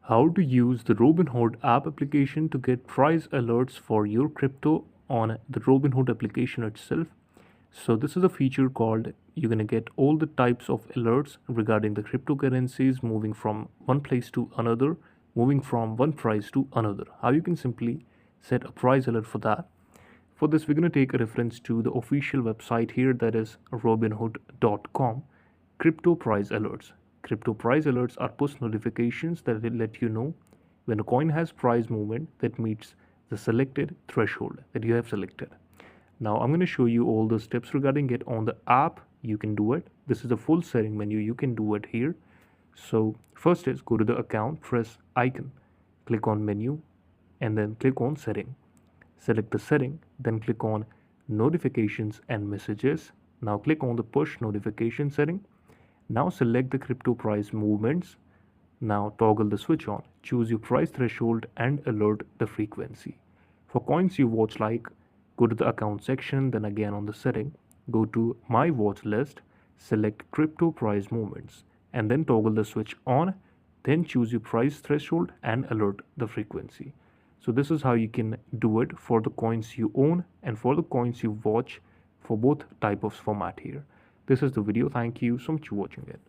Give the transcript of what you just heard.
How to use the Robinhood app application to get price alerts for your crypto on the Robinhood application itself. So this is a feature called you're going to get all the types of alerts regarding the cryptocurrencies moving from one place to another, moving from one price to another. How you can simply set a price alert for that. For this, we're going to take a reference to the official website here, that is robinhood.com. Crypto price alerts. Crypto price alerts are push notifications that will let you know when a coin has price movement that meets the selected threshold that you have selected. Now I'm going to show you all the steps regarding it on the app. You can do it. This is the full setting menu. You can do it here. So first is go to the account, press icon, click on menu, and then click on setting. Select the setting, then click on notifications and messages. Now click on the push notification setting. Now select the crypto price movements. Now toggle the switch on. Choose your price threshold and alert the frequency. For coins you watch like, go to the account section, then again on the setting, go to my watch list, select crypto price movements, and then toggle the switch on. Then choose your price threshold and alert the frequency. So this is how you can do it for the coins you own and for the coins you watch, for both type of format here. This is the video. Thank you so much for watching it.